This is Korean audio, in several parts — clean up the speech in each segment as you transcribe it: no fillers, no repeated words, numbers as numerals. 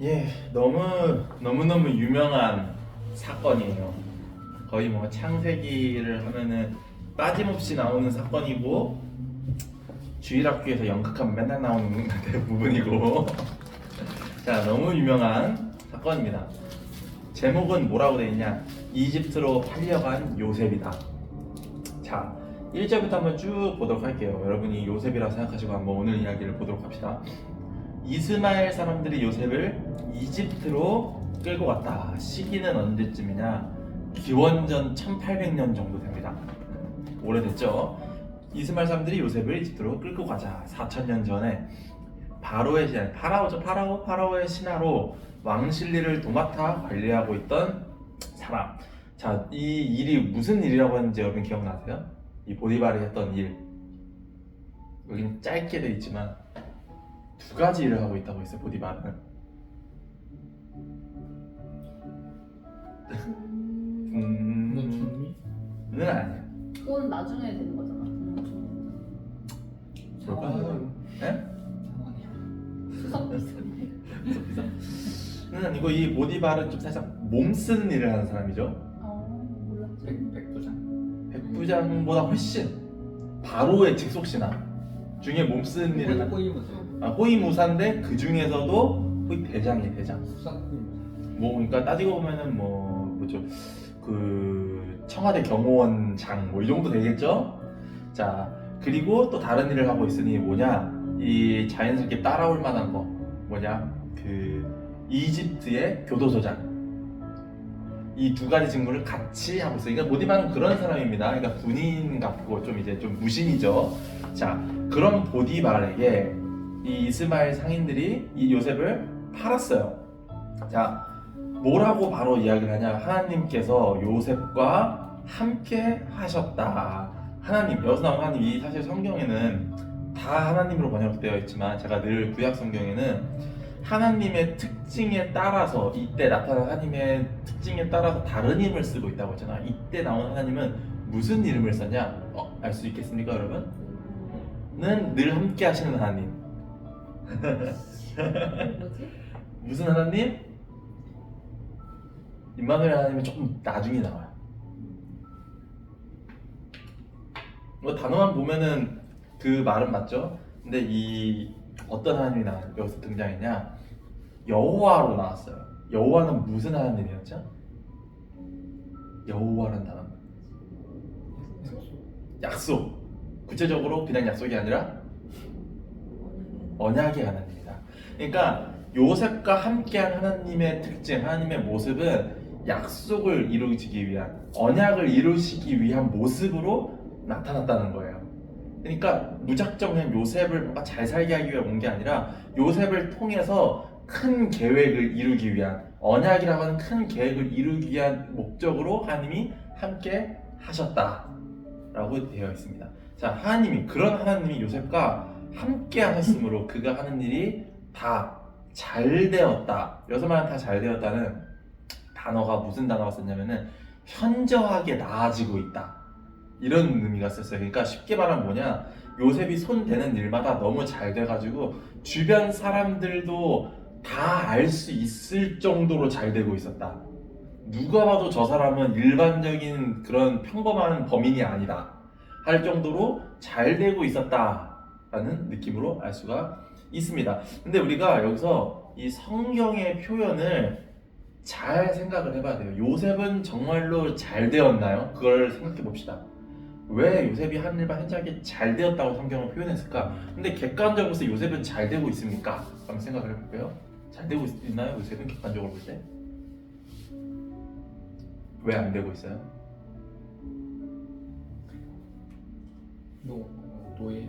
예, 너무너무 유명한 사건이에요. 거의 뭐 창세기를 하면은 빠짐없이 나오는 사건이고, 주일학교에서 연극하면 맨날 나오는 부분이고. 자, 너무 유명한 사건입니다. 제목은 뭐라고 되어 있냐? 이집트로 팔려간 요셉이다. 자, 1절부터 한번 쭉 보도록 할게요. 여러분이 요셉이라 생각하시고 한번 오늘 이야기를 보도록 합시다. 이스마엘 사람들이 요셉을 이집트로 끌고 갔다. 시기는 언제쯤이냐? 기원전 1800년 정도 됩니다. 오래됐죠? 이스마엘 사람들이 요셉을 이집트로 끌고 가자. 4000년 전에 바로의 신하, 파라오의 신하로 왕실리를 도맡아 관리하고 있던 사람. 자, 이 일이 무슨 일이라고 했는지 여러분 기억나세요? 이 보디발이 했던 일. 여기는 짧게 돼 있지만 두 가지 일을 하고 있다고 했어요. 보디발은 는 아니야. 그건 나중에 되는 거잖아. 뭘까? 네? 수석 비슷해. 는 아니고, 이 보디발은 좀 살짝 몸 쓰는 일을 하는 사람이죠. 몰랐지. 백부장. 백부장보다 훨씬 바로의 직속신하 중에 몸 쓰는 일을 하는 호위무사. 호위무사인데 그 중에서도 호위 대장이에요. 대장. 수석 호위무사. 뭐 그러니까 따지고 보면은 뭐죠, 그 청와대 경호원장 뭐 이 정도 되겠죠. 자, 그리고 또 다른 일을 하고 있으니 뭐냐, 이 자연스럽게 따라올 만한 거 뭐냐, 그 이집트의 교도소장. 이 두 가지 직무를 같이 하고 있어요. 그러니까 보디발은 그런 사람입니다. 그러니까 군인 같고 좀 이제 좀 무신이죠. 자, 그런 보디발에게 이 이스마엘 상인들이 이 요셉을 팔았어요. 자, 뭐라고 바로 이야기를 하냐? 하나님께서 요셉과 함께 하셨다. 하나님, 여기서 나온 하나님, 이 사실 성경에는 다 하나님으로 번역되어 있지만 제가 늘 구약 성경에는 하나님의 특징에 따라서, 이때 나타난 하나님의 특징에 따라서 다른 이름을 쓰고 있다고 했잖아. 이때 나온 하나님은 무슨 이름을 썼냐? 알 수 있겠습니까, 여러분? 는 늘 함께 하시는 하나님. 뭐지? 무슨 하나님? 임마누엘 하나님은 조금 나중에 나와요. 뭐 단어만 보면은 그 말은 맞죠? 근데 이 어떤 하나님이 여기서 등장했냐? 여호와로 나왔어요. 여호와는 무슨 하나님이었죠? 여호와라는 단어. 약속. 구체적으로 그냥 약속이 아니라 언약의 하나님이다. 그러니까 요셉과 함께한 하나님의 특징, 하나님의 모습은 약속을 이루시기 위한, 언약을 이루시기 위한 모습으로 나타났다는 거예요. 그러니까 무작정 그냥 요셉을 뭔가 잘 살게 하기 위해 온 게 아니라 요셉을 통해서 큰 계획을 이루기 위한, 언약이라고 하는 큰 계획을 이루기 위한 목적으로 하나님이 함께 하셨다라고 되어 있습니다. 자, 하나님이, 그런 하나님이 요셉과 함께 하셨으므로 그가 하는 일이 다 잘 되었다. 여기서 말하는 다 잘 되었다는 단어가 무슨 단어가 썼냐면은 현저하게 나아지고 있다, 이런 의미가 썼어요. 그러니까 쉽게 말하면 뭐냐, 요셉이 손 대는 일마다 너무 잘 돼가지고 주변 사람들도 다 알 수 있을 정도로 잘 되고 있었다. 누가 봐도 저 사람은 일반적인 그런 평범한 범인이 아니다 할 정도로 잘 되고 있었다라는 느낌으로 알 수가 있습니다. 근데 우리가 여기서 이 성경의 표현을 잘 생각을 해봐야 돼요. 요셉은 정말로 잘 되었나요? 그걸 생각해 봅시다. 왜 요셉이 한 일만 현저하게 잘 되었다고 성경을 표현했을까? 근데 객관적으로서 요셉은 잘 되고 있습니까? 한번 생각을 해볼까요? 잘 되고 있나요? 요셉은 객관적으로 볼 때? 왜 안 되고 있어요? 노예.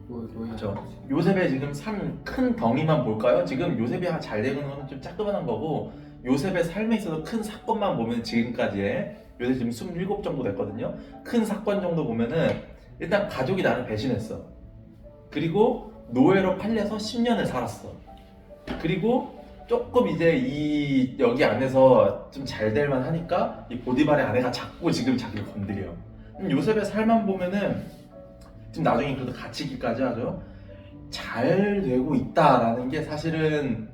그렇죠. 요셉의 지금 산 큰 덩이만 볼까요? 지금 요셉이 잘 되는 거는 좀 작그만한 거고, 요셉의 삶에 있어서 큰 사건만 보면 지금까지의, 요셉 지금 27 정도 됐거든요. 큰 사건 정도 보면은 일단 가족이 나를 배신했어. 그리고 노예로 팔려서 10년을 살았어. 그리고 조금 이제 여기 안에서 좀 잘 될만 하니까 이 보디발의 아내가 자꾸 지금 자기를 건드려. 요셉의 삶만 보면은 지금 나중에 그래도 갇히기까지 하죠. 잘 되고 있다라는 게 사실은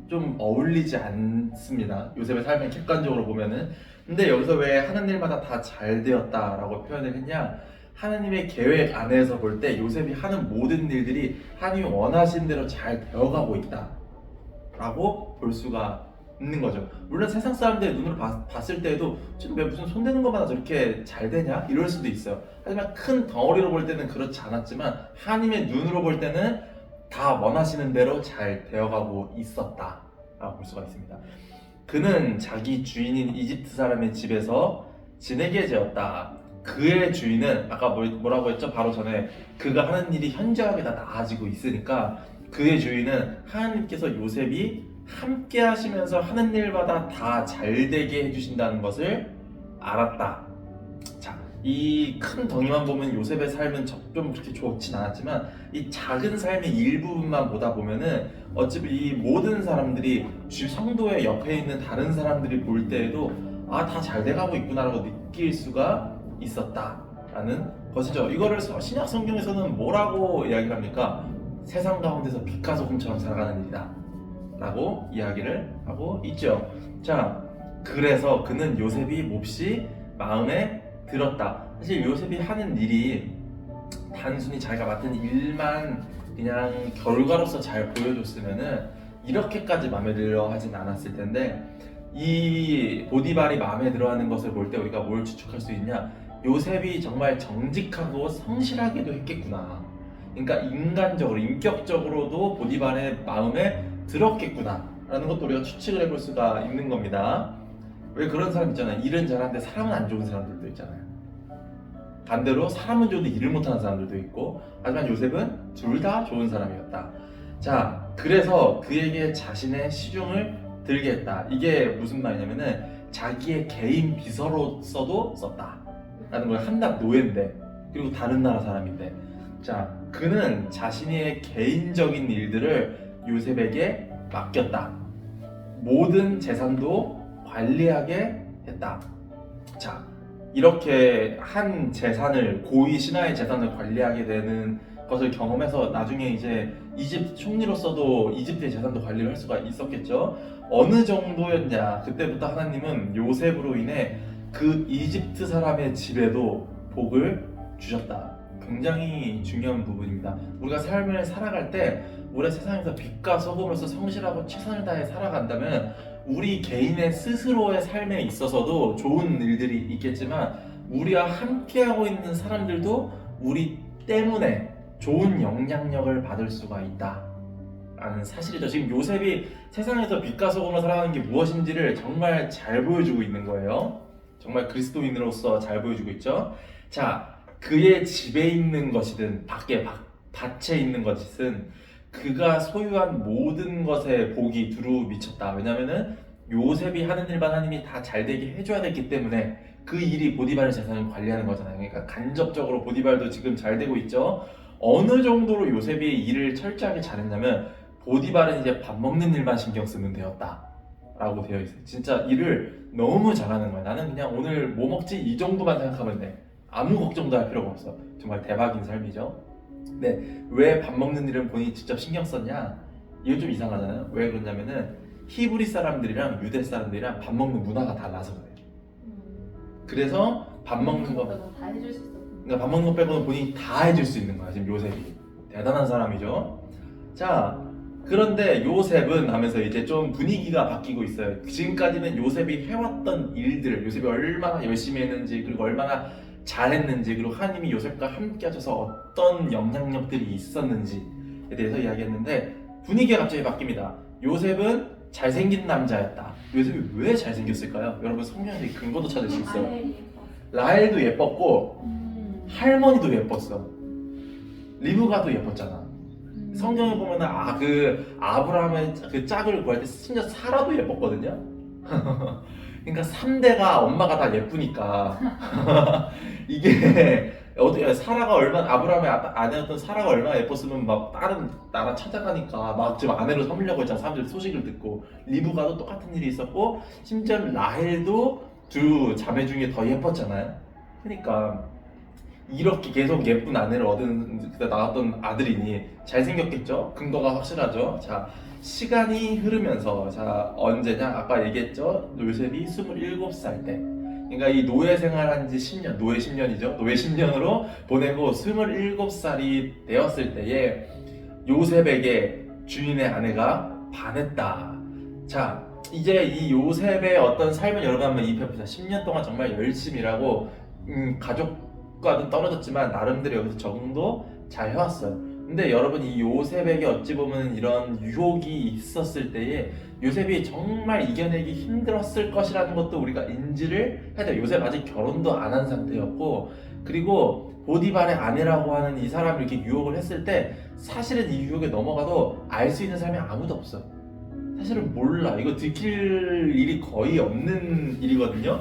좀 어울리지 않습니다. 요셉의 삶을 객관적으로 보면은. 근데 여기서 왜 하는 일마다 다 잘 되었다라고 표현을 했냐? 하나님의 계획 안에서 볼 때 요셉이 하는 모든 일들이 하나님이 원하신 대로 잘 되어가고 있다라고 볼 수가 있는 거죠. 물론 세상 사람들의 눈으로 봤을 때에도 지금 왜 무슨 손대는 것마다 저렇게 잘 되냐? 이럴 수도 있어요. 하지만 큰 덩어리로 볼 때는 그렇지 않았지만 하나님의 눈으로 볼 때는 다 원하시는 대로 잘 되어가고 있었다라고 볼 수가 있습니다. 그는 자기 주인인 이집트 사람의 집에서 지내게 되었다. 그의 주인은 아까 뭐라고 했죠? 바로 전에 그가 하는 일이 현저하게 다 나아지고 있으니까 그의 주인은 하나님께서 요셉이 함께 하시면서 하는 일마다 다 잘되게 해주신다는 것을 알았다. 자, 이 큰 덩이만 보면 요셉의 삶은 좀 그렇게 좋진 않았지만 이 작은 삶의 일부분만 보다 보면은 어차피 이 모든 사람들이 성도의 옆에 있는 다른 사람들이 볼 때에도 아, 다 잘 돼가고 있구나라고 느낄 수가 있었다라는 것이죠. 이거를 신약 성경에서는 뭐라고 이야기를 합니까? 세상 가운데서 빛과 소금처럼 살아가는 일이다 라고 이야기를 하고 있죠. 자, 그래서 그는 요셉이 몹시 마음에 들었다. 사실 요셉이 하는 일이 단순히 자기가 맡은 일만 그냥 결과로서 잘 보여줬으면은 이렇게까지 마음에 들어 하진 않았을 텐데, 이 보디발이 마음에 들어하는 것을 볼 때 우리가 뭘 추측할 수 있냐? 요셉이 정말 정직하고 성실하기도 했겠구나. 그러니까 인간적으로, 인격적으로도 보디발의 마음에 들었겠구나 라는 것도 우리가 추측을 해볼 수가 있는 겁니다. 왜 그런 사람 있잖아요. 일은 잘하는데 사람은 안 좋은 사람들도 있잖아요. 반대로 사람은 좋은데 일을 못하는 사람들도 있고, 하지만 요셉은 둘 다 좋은 사람이었다. 자, 그래서 그에게 자신의 시중을 들게 했다. 이게 무슨 말이냐면은 자기의 개인 비서로서도 썼다 라는 거예요. 한낱 노예인데, 그리고 다른 나라 사람인데, 자, 그는 자신의 개인적인 일들을 요셉에게 맡겼다. 모든 재산도 관리하게 했다. 자, 이렇게 한 재산을, 고위 신하의 재산을 관리하게 되는 것을 경험해서 나중에 이제 이집트 총리로서도 이집트의 재산도 관리를 할 수가 있었겠죠. 어느 정도였냐? 그때부터 하나님은 요셉으로 인해 그 이집트 사람의 집에도 복을 주셨다. 굉장히 중요한 부분입니다. 우리가 삶을 살아갈 때 우리 세상에서 빛과 소금으로서 성실하고 최선을 다해 살아간다면 우리 개인의 스스로의 삶에 있어서도 좋은 일들이 있겠지만 우리와 함께하고 있는 사람들도 우리 때문에 좋은 영향력을 받을 수가 있다 라는 사실이죠. 지금 요셉이 세상에서 빛과 소금으로 살아가는 게 무엇인지를 정말 잘 보여주고 있는 거예요. 정말 그리스도인으로서 잘 보여주고 있죠. 자, 그의 집에 있는 것이든 밖에 밭에 있는 것이든 그가 소유한 모든 것에 복이 두루 미쳤다. 왜냐면은 요셉이 하는 일만 하나님이 다 잘되게 해줘야 됐기 때문에 그 일이 보디발의 재산을 관리하는 거잖아요. 그러니까 간접적으로 보디발도 지금 잘 되고 있죠. 어느 정도로 요셉이 일을 철저하게 잘했냐면 보디발은 이제 밥 먹는 일만 신경 쓰면 되었다 라고 되어 있어요. 진짜 일을 너무 잘하는 거야. 나는 그냥 오늘 뭐 먹지 이 정도만 생각하면 돼. 아무 걱정도 할 필요가 없어. 정말 대박인 삶이죠. 근데 왜 밥 먹는 일은 본인이 직접 신경 썼냐? 이건 좀 이상하잖아요. 왜 그러냐면은 히브리 사람들이랑 유대 사람들이랑 밥 먹는 문화가 달라서 그래요. 그래서 밥 먹는 거 다 해줄 수 있어. 그러니까 밥 먹는 거 빼고는 본인이 다 해줄 수 있는 거야. 지금 요셉이 대단한 사람이죠. 자, 그런데 요셉은 하면서 이제 좀 분위기가 바뀌고 있어요. 지금까지는 요셉이 해왔던 일들, 요셉이 얼마나 열심히 했는지, 그리고 얼마나 잘했는지, 그리고 하나님이 요셉과 함께 하셔서 어떤 영향력들이 있었는지에 대해서 이야기했는데 분위기가 갑자기 바뀝니다. 요셉은 잘생긴 남자였다. 요셉이 왜 잘생겼을까요? 여러분 성경에 근거도 찾을 수 있어요. 라헬도 예뻤고 할머니도 예뻤어. 리브가도 예뻤잖아. 성경에 보면은 그 아브라함의 그 짝을 구할 때 심지어 사라도 예뻤거든요. 그러니까 3대가 엄마가 다 예쁘니까 이게 어떻게 사라가 얼마나 아브라함의 아내였던 사라가 얼마나 예뻤으면 막 다른 나라 찾아가니까 막 지금 아내로 삼으려고 했잖아. 사람들 소식을 듣고 리브가도 똑같은 일이 있었고 심지어 라헬도 두 자매 중에 더 예뻤잖아요. 그러니까 이렇게 계속 예쁜 아내를 얻은 그때 나왔던 아들이니 잘생겼겠죠? 근거가 확실하죠. 자, 시간이 흐르면서 자 언제냐? 아까 얘기했죠. 요셉이 27살 때. 그러니까 이 노예 생활한 지 10년, 노예 10년이죠. 노예 10년으로 보내고 27살이 되었을 때에 요셉에게 주인의 아내가 반했다. 자, 이제 이 요셉의 어떤 삶을 여러분 한번 입혀보자. 10년 동안 정말 열심히 일하고 가족과는 떨어졌지만 나름대로 여기서 적응도 잘 해왔어요. 근데 여러분 이 요셉에게 어찌 보면 이런 유혹이 있었을 때에 요셉이 정말 이겨내기 힘들었을 것이라는 것도 우리가 인지를 해야 돼요. 요셉 아직 결혼도 안 한 상태였고, 그리고 보디발의 아내라고 하는 이 사람을 이렇게 유혹을 했을 때 사실은 이 유혹에 넘어가도 알 수 있는 사람이 아무도 없어. 사실은 몰라. 이거 들킬 일이 거의 없는 일이거든요.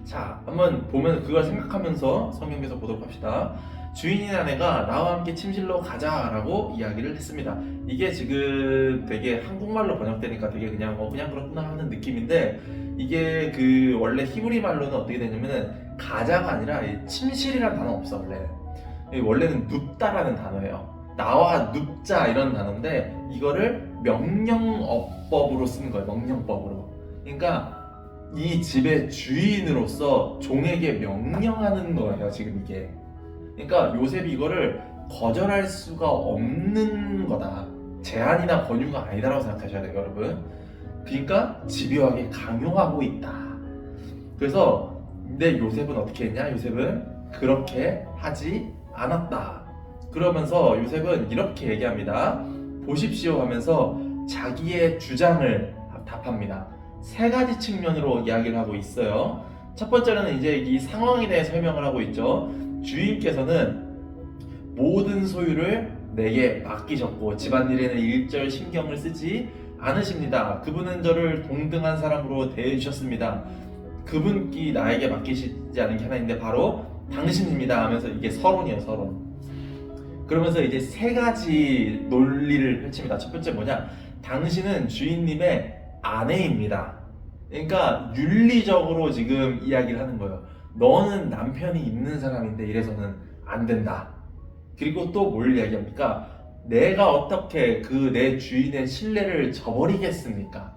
자, 한번 보면 그걸 생각하면서 성경에서 보도록 합시다. 주인인 아내가 나와 함께 침실로 가자라고 이야기를 했습니다. 이게 지금 되게 한국말로 번역되니까 되게 그냥 그냥 그렇구나 하는 느낌인데, 이게 그 원래 히브리 말로는 어떻게 되냐면은 가자가 아니라 침실이라는 단어 없어. 원래는 눕다라는 단어예요. 나와 눕자 이런 단어인데 이거를 명령어법으로 쓰는 거예요. 명령법으로. 그러니까 이 집의 주인으로서 종에게 명령하는 거예요. 지금 이게. 그러니까 요셉이 이거를 거절할 수가 없는 거다. 제한이나 권유가 아니다라고 생각하셔야 돼요, 여러분. 그러니까 집요하게 강요하고 있다. 그래서 근데 요셉은 어떻게 했냐? 요셉은 그렇게 하지 않았다. 그러면서 요셉은 이렇게 얘기합니다. 보십시오 하면서 자기의 주장을 답합니다. 세 가지 측면으로 이야기를 하고 있어요. 첫 번째는 이제 이 상황에 대해 설명을 하고 있죠. 주인께서는 모든 소유를 내게 맡기셨고 집안일에는 일절 신경을 쓰지 않으십니다. 그분은 저를 동등한 사람으로 대해주셨습니다. 그분께 나에게 맡기시지 않은 게 하나 있는데 바로 당신입니다 하면서 이게 서론이에요, 서론. 그러면서 이제 세 가지 논리를 펼칩니다. 첫 번째 뭐냐? 당신은 주인님의 아내입니다. 그러니까 윤리적으로 지금 이야기를 하는 거예요. 너는 남편이 있는 사람인데 이래서는 안 된다. 그리고 또 뭘 이야기합니까? 내가 어떻게 그 내 주인의 신뢰를 저버리겠습니까?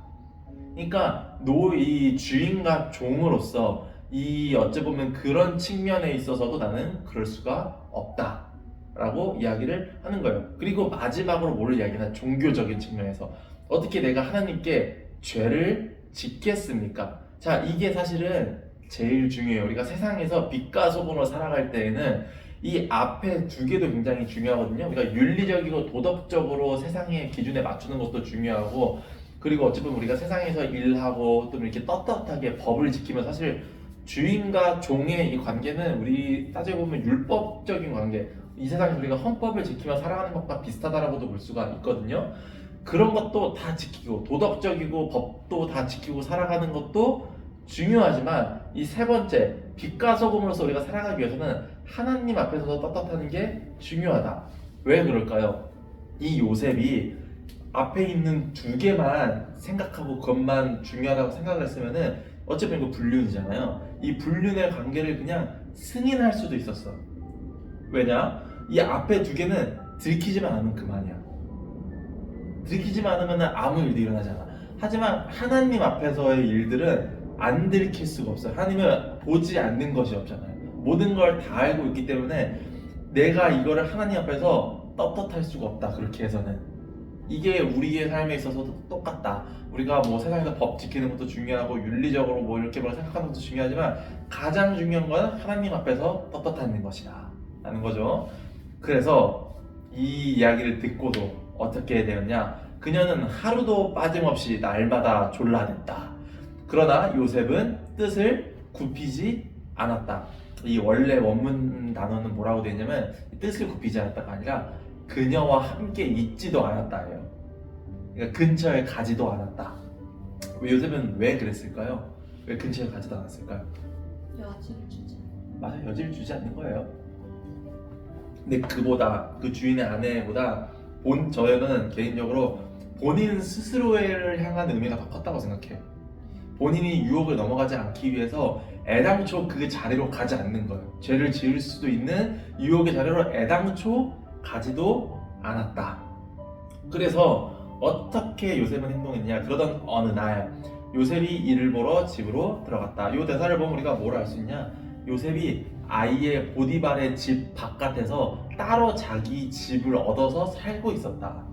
그러니까 이 주인과 종으로서 이 어찌 보면 그런 측면에 있어서도 나는 그럴 수가 없다 라고 이야기를 하는 거예요. 그리고 마지막으로 뭘 이야기하나? 종교적인 측면에서 어떻게 내가 하나님께 죄를 짓겠습니까? 자, 이게 사실은 제일 중요해요. 우리가 세상에서 빛과 소금으로 살아갈 때에는 이 앞에 두 개도 굉장히 중요하거든요. 그러니까 윤리적이고 도덕적으로 세상의 기준에 맞추는 것도 중요하고, 그리고 어찌보면 우리가 세상에서 일하고 또 이렇게 떳떳하게 법을 지키면 사실 주인과 종의 이 관계는 우리 따지고 보면 율법적인 관계, 이 세상에서 우리가 헌법을 지키며 살아가는 것과 비슷하다라고도 볼 수가 있거든요. 그런 것도 다 지키고 도덕적이고 법도 다 지키고 살아가는 것도 중요하지만 이 세 번째 빛과 소금으로서 우리가 살아가기 위해서는 하나님 앞에서도 떳떳하는 게 중요하다. 왜 그럴까요? 이 요셉이 앞에 있는 두 개만 생각하고 그것만 중요하다고 생각을 했으면은 어차피 이거 불륜이잖아요. 이 불륜의 관계를 그냥 승인할 수도 있었어. 왜냐? 이 앞에 두 개는 들키지만 않으면 그만이야. 들키지만 않으면 아무 일도 일어나지 않아. 하지만 하나님 앞에서의 일들은 안 들킬 수가 없어요. 하나님은 보지 않는 것이 없잖아요. 모든 걸 다 알고 있기 때문에 내가 이거를 하나님 앞에서 떳떳할 수가 없다. 그렇게 해서는 이게 우리의 삶에 있어서도 똑같다. 우리가 뭐 세상에서 법 지키는 것도 중요하고 윤리적으로 뭐 이렇게 뭘 생각하는 것도 중요하지만 가장 중요한 건 하나님 앞에서 떳떳하는 것이다 라는 거죠. 그래서 이 이야기를 듣고도 어떻게 되었냐? 그녀는 하루도 빠짐없이 날마다 졸라댔다. 그러나 요셉은 뜻을 굽히지 않았다. 이 원래 원문 단어는 뭐라고 되어 있냐면 뜻을 굽히지 않았다가 아니라 그녀와 함께 있지도 않았다예요. 그러니까 근처에 가지도 않았다. 요셉은 왜 그랬을까요? 왜 근처에 가지도 않았을까요? 여지를 주지. 맞아요. 여지를 주지 않는 거예요. 근데 그보다 그 주인의 아내보다 저는 개인적으로 본인 스스로를 향한 의미가 더 컸다고 생각해요. 본인이 유혹을 넘어가지 않기 위해서 애당초 그 자리로 가지 않는 거예요. 죄를 지을 수도 있는 유혹의 자리로 애당초 가지도 않았다. 그래서 어떻게 요셉은 행동했냐? 그러던 어느 날 요셉이 일을 보러 집으로 들어갔다. 이 대사를 보면 우리가 뭘 알 수 있냐? 요셉이 아이의 보디발의 집 바깥에서 따로 자기 집을 얻어서 살고 있었다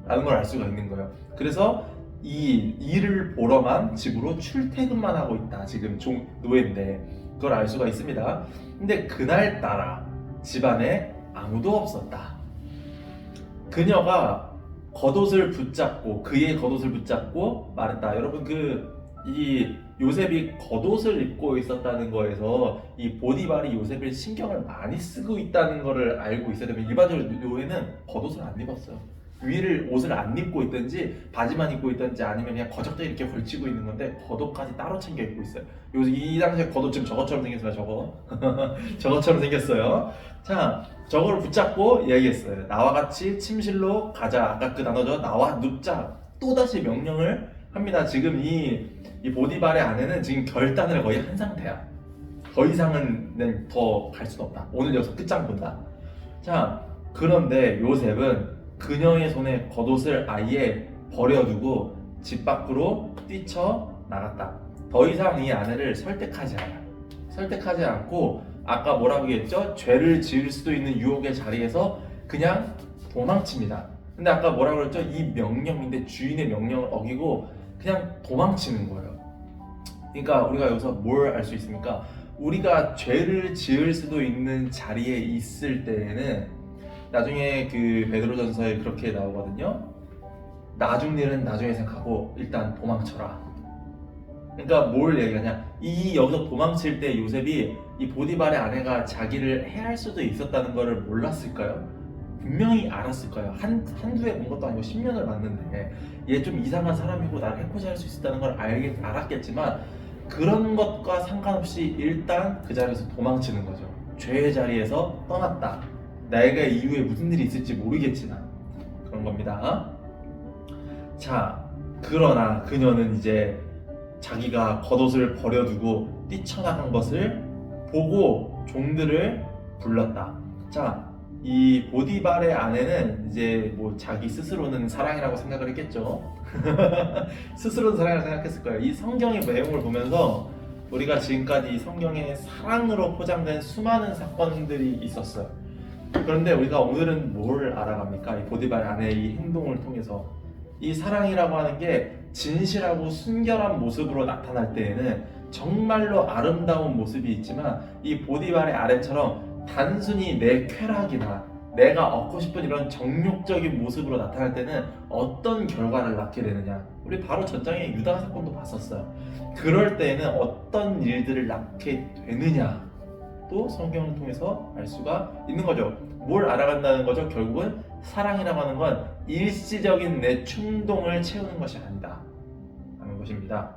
라는 걸 알 수가 있는 거예요. 그래서 이 일을 보러만 집으로 출퇴근만 하고 있다. 지금 노예인데 그걸 알 수가 있습니다. 근데 그날따라 집안에 아무도 없었다. 그녀가 겉옷을 붙잡고 그의 겉옷을 붙잡고 말했다. 여러분 이 요셉이 겉옷을 입고 있었다는 거에서 이 보디발이 요셉을 신경을 많이 쓰고 있다는 거를 알고 있어야 되면 일반적으로 노예는 겉옷을 안 입었어요. 위를 옷을 안 입고 있든지 바지만 입고 있든지 아니면 그냥 거적대 이렇게 걸치고 있는 건데 겉옷까지 따로 챙겨 입고 있어요. 이 당시에 겉옷 지금 저것처럼 생겼어요. 저것처럼 생겼어요. 자, 저걸 붙잡고 이야기했어요. 나와 같이 침실로 가자. 아까 그 단어죠. 나와 눕자. 또다시 명령을 합니다. 지금 이 보디발의 아내는 지금 결단을 거의 한 상태야. 더 이상은 더 갈 수는 없다. 오늘 여기서 끝장 본다. 자, 그런데 요셉은 그녀의 손에 겉옷을 아예 버려두고 집 밖으로 뛰쳐나갔다. 더 이상 이 아내를 설득하지 않아. 설득하지 않고 아까 뭐라고 했죠? 죄를 지을 수도 있는 유혹의 자리에서 그냥 도망칩니다. 근데 아까 뭐라고 그랬죠? 이 명령인데 주인의 명령을 어기고 그냥 도망치는 거예요. 그러니까 우리가 여기서 뭘 알 수 있습니까? 우리가 죄를 지을 수도 있는 자리에 있을 때에는 나중에 그 베드로전서에 그렇게 나오거든요. 나중 일은 나중에 생각하고 일단 도망쳐라. 그러니까 뭘 얘기하냐? 여기서 도망칠 때 요셉이 이 보디발의 아내가 자기를 해할 수도 있었다는 것을 몰랐을까요? 분명히 알았을 거예요. 한두 해 본 것도 아니고 10년을 봤는데 얘 좀 이상한 사람이고 나를 해코지 할 수 있었다는 걸 알았겠지만 그런 것과 상관없이 일단 그 자리에서 도망치는 거죠. 죄의 자리에서 떠났다. 내가 이후에 무슨 일이 있을지 모르겠지만 그런 겁니다. 자, 그러나 그녀는 이제 자기가 겉옷을 버려두고 뛰쳐나간 것을 보고 종들을 불렀다. 자, 이 보디발의 아내는 이제 뭐 자기 스스로는 사랑이라고 생각을 했겠죠. 스스로는 사랑이라고 생각했을 거예요. 이 성경의 내용을 보면서 우리가 지금까지 성경에 사랑으로 포장된 수많은 사건들이 있었어요. 그런데 우리가 오늘은 뭘 알아갑니까? 이 보디발 아내의 이 행동을 통해서 이 사랑이라고 하는 게 진실하고 순결한 모습으로 나타날 때에는 정말로 아름다운 모습이 있지만 이 보디발의 아내처럼 단순히 내 쾌락이나 내가 얻고 싶은 이런 정욕적인 모습으로 나타날 때는 어떤 결과를 낳게 되느냐. 우리 바로 전장의 유다 사건도 봤었어요. 그럴 때에는 어떤 일들을 낳게 되느냐 또 성경을 통해서 알 수가 있는 거죠. 뭘 알아간다는 거죠? 결국은 사랑이라고 하는 건 일시적인 내 충동을 채우는 것이 아니다 하는 것입니다.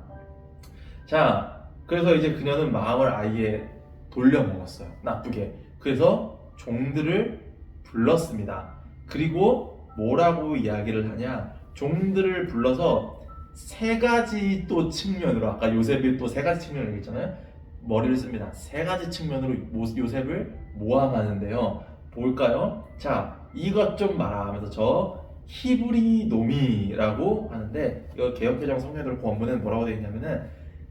자, 그래서 이제 그녀는 마음을 아예 돌려먹었어요. 나쁘게. 그래서 종들을 불렀습니다. 그리고 뭐라고 이야기를 하냐? 종들을 불러서 세 가지 또 측면으로, 아까 요셉이 또 세 가지 측면을 얘기했잖아요. 머리를 씁니다. 세 가지 측면으로 요셉을 모함하는데요. 뭘까요? 자, 이것 좀 말아 하면서 저 히브리 노미라고 하는데, 이거 개역개정 성경대로 원문에는 뭐라고 되어 있냐면은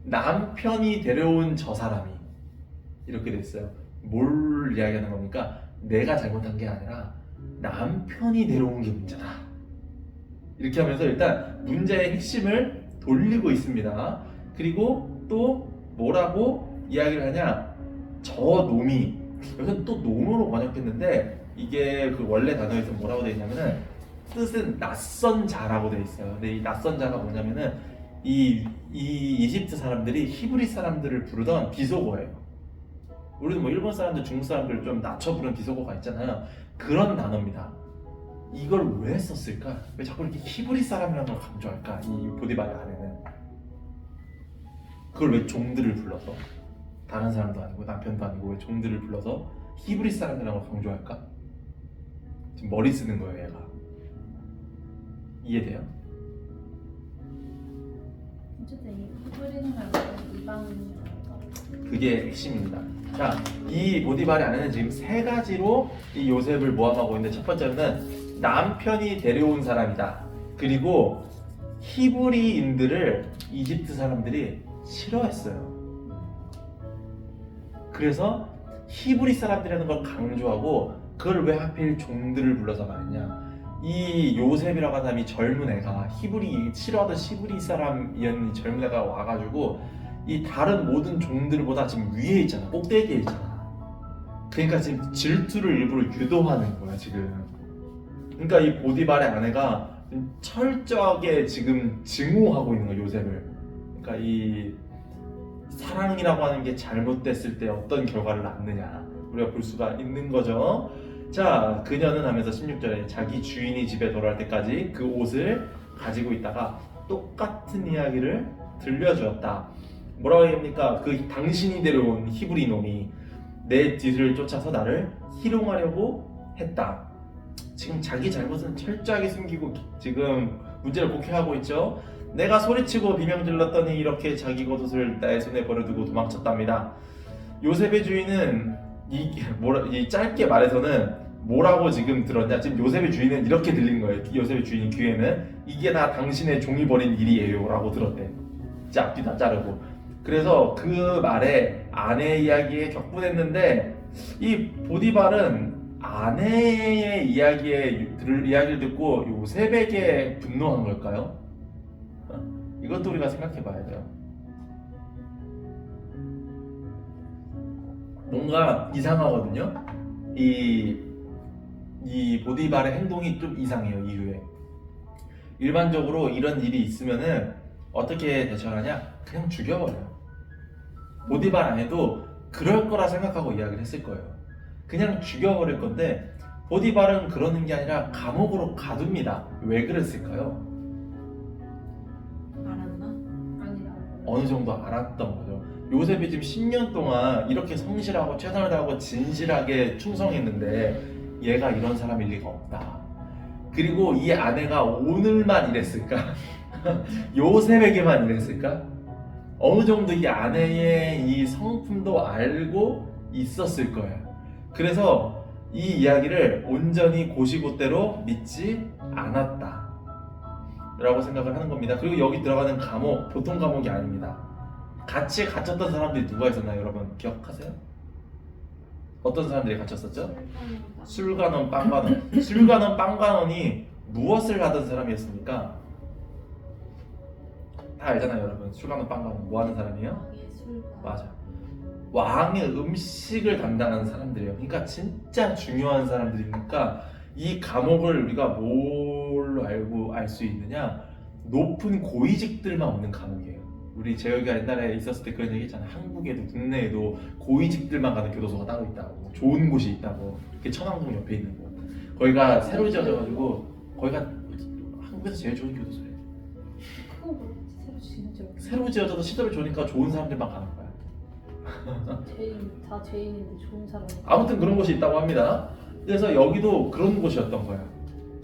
남편이 데려온 저 사람이 이렇게 돼 있어요. 뭘 이야기하는 겁니까? 내가 잘못한 게 아니라 남편이 데려온 게 문제다. 이렇게 하면서 일단 문제의 핵심을 돌리고 있습니다. 그리고 또 뭐라고 이야기를 하냐? 저 놈이, 여기서 또 놈으로 번역했는데 이게 그 원래 단어에서 뭐라고 되어 있냐면은 뜻은 낯선 자라고 되어 있어요. 근데 이 낯선 자가 뭐냐면은 이 이집트 사람들이 히브리 사람들을 부르던 비속어예요. 우리도 뭐 일본 사람들, 중국 사람들 좀 낮춰 부르는 비속어가 있잖아요. 그런 단어입니다. 이걸 왜 썼을까? 왜 자꾸 이렇게 히브리 사람이라는 걸 강조할까? 이 보디발의 아내는 그걸 왜 종들을 불러서, 다른 사람도 아니고 남편도 아니고 왜 종들을 불러서 히브리 사람이라는 걸 강조할까? 지금 머리 쓰는 거예요, 얘가. 이해돼요? 어쨌든 이 히브리인이라고 이방인이라고 그게 핵심입니다. 자, 이 보디발의 안에는 지금 세 가지로 이 요셉을 모함하고 있는데, 첫 번째는 남편이 데려온 사람이다. 그리고 히브리인들을 이집트 사람들이 싫어했어요. 그래서 히브리 사람들이라는 걸 강조하고, 그걸 왜 하필 종들을 불러서 말했냐. 이 요셉이라고 하는 사람이 젊은 애가, 싫어하던 히브리 사람이었는 젊은 애가 와가지고 이 다른 모든 종들보다 지금 위에 있잖아, 꼭대기에 있잖아. 그러니까 지금 질투를 일부러 유도하는 거야 지금. 그러니까 이 보디발의 아내가 철저하게 지금 증오하고 있는 거야 요셉을. 그러니까 이 사랑이라고 하는 게 잘못됐을 때 어떤 결과를 낳느냐 우리가 볼 수가 있는 거죠. 자, 그녀는 하면서 16절에 자기 주인이 집에 돌아올 때까지 그 옷을 가지고 있다가 똑같은 이야기를 들려주었다. 뭐라고 얘기합니까? 그 당신이 데려온 히브리 놈이 내 뒤를 쫓아서 나를 희롱하려고 했다. 지금 자기 잘못은 철저하게 숨기고 지금 문제를 곡해하고 있죠. 내가 소리치고 비명질렀더니 이렇게 자기 겉옷을 나의 손에 버려두고 도망쳤답니다. 요셉의 주인은 이 짧게 말해서는 뭐라고 지금 들었냐? 지금 요셉의 주인은 이렇게 들린 거예요. 요셉의 주인 귀에는 이게 다 당신의 종이 벌인 일이에요 라고 들었대. 이제 앞뒤 다 자르고. 그래서 그 말에 아내 이야기에 격분했는데, 이 보디발은 아내의 이야기를 듣고 요셉에게 분노한 걸까요? 이것도 우리가 생각해 봐야 돼요. 뭔가 이상하거든요. 이 보디발의 행동이 좀 이상해요. 이후에 일반적으로 이런 일이 있으면은 어떻게 대처하냐? 그냥 죽여버려요. 보디발 안에도 그럴 거라 생각하고 이야기를 했을 거예요. 그냥 죽여버릴 건데, 보디발은 그러는 게 아니라 감옥으로 가둡니다. 왜 그랬을까요? 알았나? 아니다. 어느 정도 알았던 거죠. 요셉이 지금 10년 동안 이렇게 성실하고 최선을 다하고 진실하게 충성했는데 얘가 이런 사람일 리가 없다. 그리고 이 아내가 오늘만 이랬을까? 요셉에게만 이랬을까? 어느 정도 이 아내의 이 성품도 알고 있었을 거예요. 그래서 이 이야기를 온전히 고시고대로 믿지 않았다 라고 생각을 하는 겁니다. 그리고 여기 들어가는 감옥, 보통 감옥이 아닙니다. 같이 갇혔던 사람들이 누가 있었나요? 여러분 기억하세요? 어떤 사람들이 갇혔었죠? 술관원, 빵관원. 술관원, 빵관원이 무엇을 하던 사람이었습니까? 다 알잖아요 여러분. 술관원, 빵관원 뭐 하는 사람이에요? 왕의 술관. 맞아. 왕의 음식을 담당하는 사람들이에요. 그러니까 진짜 중요한 사람들이니까 이 감옥을 우리가 뭘로 알고 알 수 있느냐? 높은 고위직들만 없는 감옥이에요. 우리 재혁이가 옛날에 있었을 때 그런 얘기 했잖아. 한국에도 국내에도 고위직들만 가는 교도소가 따로 있다고, 좋은 곳이 있다고. 이렇게 천왕동 옆에 있는 곳. 거기가 새로 지어져가지고 거기가 한국에서 제일 좋은 교도소예요. 그거 뭐지? 새로 지어져. 새로 지어져서 시설이 좋으니까 좋은 사람들만 가는 거야. 다 죄인인데 좋은 사람. 아무튼 그런 곳이 있다고 합니다. 그래서 여기도 그런 곳이었던 거야.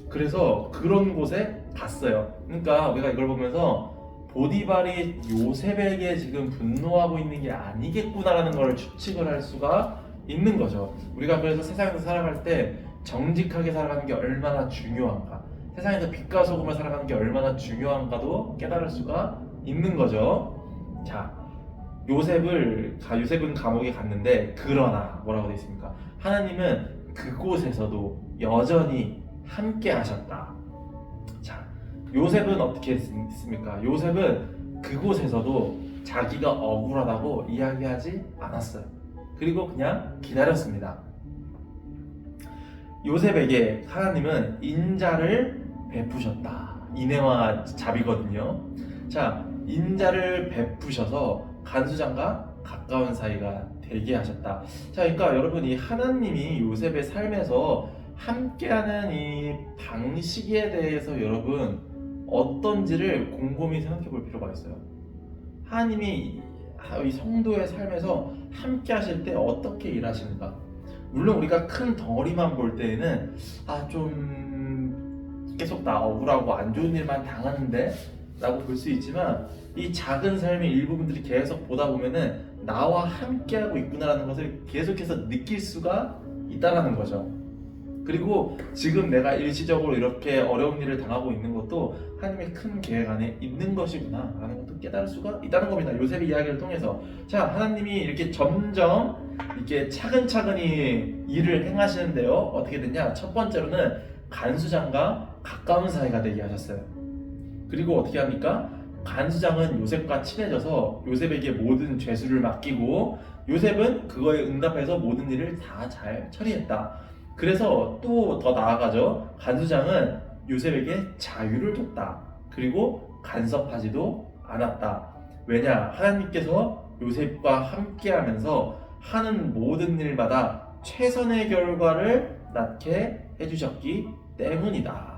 그래서 그런 곳에 갔어요. 그러니까 우리가 이걸 보면서 보디발이 요셉에게 지금 분노하고 있는 게 아니겠구나라는 걸 추측을 할 수가 있는 거죠. 우리가 그래서 세상에서 살아갈 때 정직하게 살아가는 게 얼마나 중요한가, 세상에서 빛과 소금을 살아가는 게 얼마나 중요한가도 깨달을 수가 있는 거죠. 자, 요셉은 감옥에 갔는데, 그러나 뭐라고 되어 있습니까? 하나님은 그곳에서도 여전히 함께 하셨다. 자, 요셉은 어떻게 했습니까? 요셉은 그곳에서도 자기가 억울하다고 이야기하지 않았어요. 그리고 그냥 기다렸습니다. 요셉에게 하나님은 인자를 베푸셨다. 인애와 자비거든요. 자, 인자를 베푸셔서 간수장과 가까운 사이가 되게 하셨다. 자, 그러니까 여러분, 이 하나님이 요셉의 삶에서 함께하는 이 방식에 대해서 여러분 어떤지를 곰곰이 생각해 볼 필요가 있어요. 하나님이 이 성도의 삶에서 함께 하실 때 어떻게 일하시는가? 물론 우리가 큰 덩어리만 볼 때에는 좀 계속 나 억울하고 안 좋은 일만 당하는데 라고 볼 수 있지만 이 작은 삶의 일부분들이 계속 보다 보면은 나와 함께하고 있구나라는 것을 계속해서 느낄 수가 있다라는 거죠. 그리고 지금 내가 일시적으로 이렇게 어려운 일을 당하고 있는 것도 하나님의 큰 계획 안에 있는 것이구나 라는 것도 깨달을 수가 있다는 겁니다. 요셉의 이야기를 통해서. 자, 하나님이 이렇게 점점 이렇게 차근차근히 일을 행하시는데요. 어떻게 됐냐? 첫 번째로는 간수장과 가까운 사이가 되게 하셨어요. 그리고 어떻게 합니까? 간수장은 요셉과 친해져서 요셉에게 모든 죄수를 맡기고 요셉은 그거에 응답해서 모든 일을 다 잘 처리했다. 그래서 또 더 나아가죠. 간수장은 요셉에게 자유를 줬다. 그리고 간섭하지도 않았다. 왜냐? 하나님께서 요셉과 함께하면서 하는 모든 일마다 최선의 결과를 낳게 해주셨기 때문이다.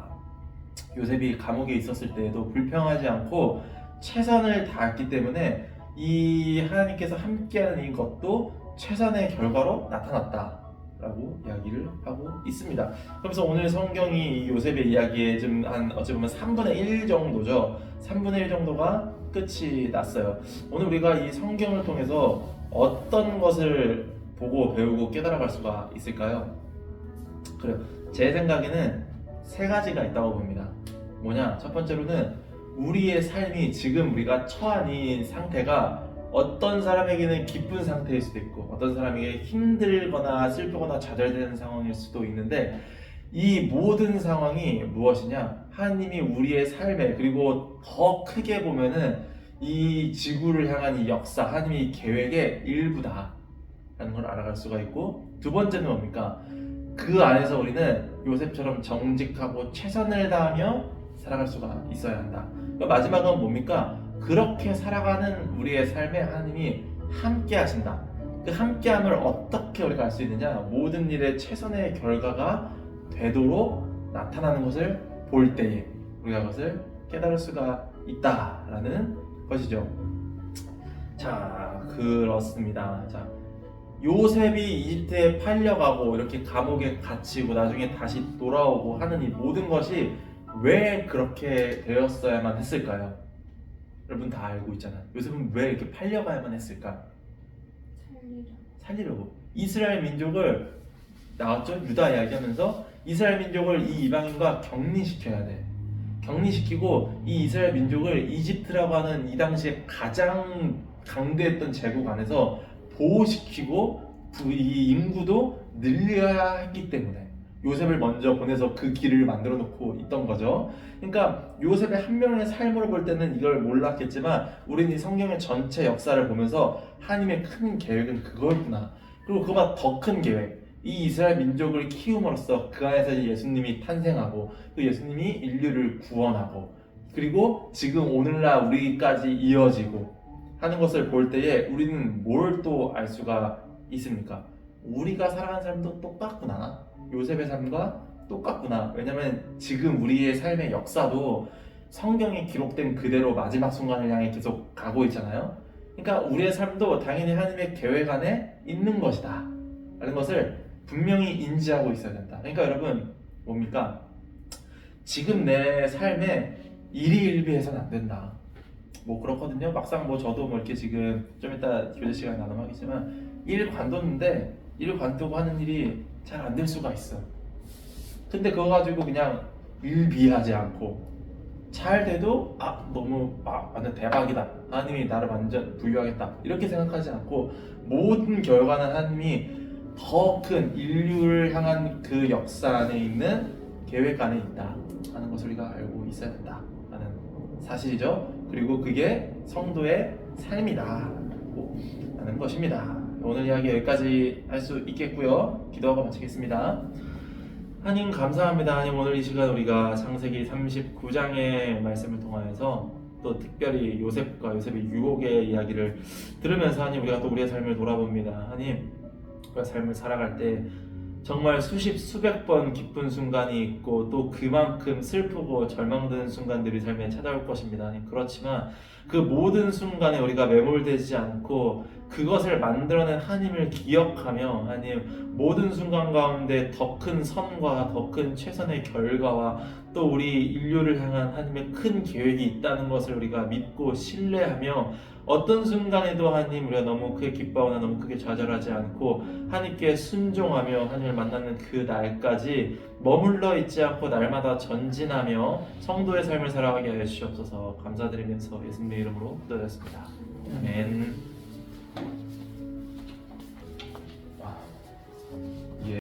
요셉이 감옥에 있었을 때에도 불평하지 않고 최선을 다했기 때문에 이 하나님께서 함께하는 이것도 최선의 결과로 나타났다 라고 이야기를 하고 있습니다. 그래서 오늘 성경이 요셉의 이야기에 좀 어찌 보면 3분의 1 정도죠. 3분의 1 정도가 끝이 났어요. 오늘 우리가 이 성경을 통해서 어떤 것을 보고 배우고 깨달아갈 수가 있을까요? 그래요. 제 생각에는 3가지가 있다고 봅니다. 뭐냐? 첫 번째로는 우리의 삶이 지금 우리가 처한 이 상태가 어떤 사람에게는 기쁜 상태일 수도 있고 어떤 사람에게 힘들거나 슬프거나 좌절되는 상황일 수도 있는데 이 모든 상황이 무엇이냐? 하나님이 우리의 삶에 그리고 더 크게 보면은 이 지구를 향한 이 역사, 하나님의 계획의 일부다 라는 걸 알아갈 수가 있고 두 번째는 뭡니까? 그 안에서 우리는 요셉처럼 정직하고 최선을 다하며 살아갈 수가 있어야 한다. 마지막은 뭡니까? 그렇게 살아가는 우리의 삶에 하나님이 함께 하신다. 그 함께함을 어떻게 우리가 알 수 있느냐? 모든 일의 최선의 결과가 되도록 나타나는 것을 볼 때에 우리가 그것을 깨달을 수가 있다라는 것이죠. 자, 그렇습니다. 자, 요셉이 이집트에 팔려가고 이렇게 감옥에 갇히고 나중에 다시 돌아오고 하는 이 모든 것이 왜 그렇게 되었어야만 했을까요? 여러분 다 알고 있잖아요. 요셉은 왜 이렇게 팔려가야만 했을까? 살리려고. 이스라엘 민족을 나왔죠? 유다 이야기하면서 이스라엘 민족을 이 이방인과 격리시켜야 돼. 격리시키고 이 이스라엘 민족을 이집트라고 하는 이 당시에 가장 강대했던 제국 안에서 보호시키고 이 인구도 늘려야 했기 때문에 요셉을 먼저 보내서 그 길을 만들어 놓고 있던 거죠. 그러니까 요셉의 한 명의 삶으로 볼 때는 이걸 몰랐겠지만 우리는 이 성경의 전체 역사를 보면서 하나님의 큰 계획은 그거였구나. 그리고 그보다 더 큰 계획, 이 이스라엘 민족을 키움으로써 그 안에서 예수님이 탄생하고 그 예수님이 인류를 구원하고 그리고 지금 오늘날 우리까지 이어지고 하는 것을 볼 때에 우리는 뭘 또 알 수가 있습니까? 우리가 살아가는 삶도 똑같구나. 요셉의 삶과 똑같구나. 왜냐면 지금 우리의 삶의 역사도 성경에 기록된 그대로 마지막 순간을 향해 계속 가고 있잖아요. 그러니까 우리의 삶도 당연히 하나님의 계획 안에 있는 것이다 라는 것을 분명히 인지하고 있어야 된다. 그러니까 여러분 뭡니까? 지금 내 삶에 일희일비해서는 안 된다. 뭐 그렇거든요. 막상 뭐 저도 뭐 이렇게 지금 좀 이따 교제 시간 나눔하겠지만 일 관뒀는데 일 관두고 하는 일이 잘 안 될 수가 있어. 근데 그거 가지고 그냥 일비하지 않고 잘 돼도 너무 완전 대박이다. 하나님이 나를 완전 부유하겠다. 이렇게 생각하지 않고 모든 결과는 하나님이 더 큰 인류를 향한 그 역사 안에 있는 계획 안에 있다 하는 것을 우리가 알고 있어야 된다 라는 사실이죠. 그리고 그게 성도의 삶이다 라는 것입니다. 오늘 이야기 여기까지 할 수 있겠고요. 기도하고 마치겠습니다. 하나님 감사합니다. 하나님 오늘 이 시간 우리가 창세기 39장의 말씀을 통하여서 또 특별히 요셉과 요셉의 유혹의 이야기를 들으면서 하나님 우리가 또 우리의 삶을 돌아봅니다. 하나님 우리가 삶을 살아갈 때 정말 수백 번 기쁜 순간이 있고 또 그만큼 슬프고 절망되는 순간들이 삶에 찾아올 것입니다. 하나님 그렇지만 그 모든 순간에 우리가 매몰되지 않고 그것을 만들어낸 하나님을 기억하며 하나님 모든 순간 가운데 더 큰 선과 더 큰 최선의 결과와 또 우리 인류를 향한 하나님의 큰 계획이 있다는 것을 우리가 믿고 신뢰하며 어떤 순간에도 하나님 우리가 너무 크게 기뻐하거나 너무 크게 좌절하지 않고 하나님께 순종하며 하나님을 만나는 그 날까지 머물러 있지 않고 날마다 전진하며 성도의 삶을 살아가게 하여 주시옵소서. 감사드리면서 예수님의 이름으로 기도드렸습니다. 아멘.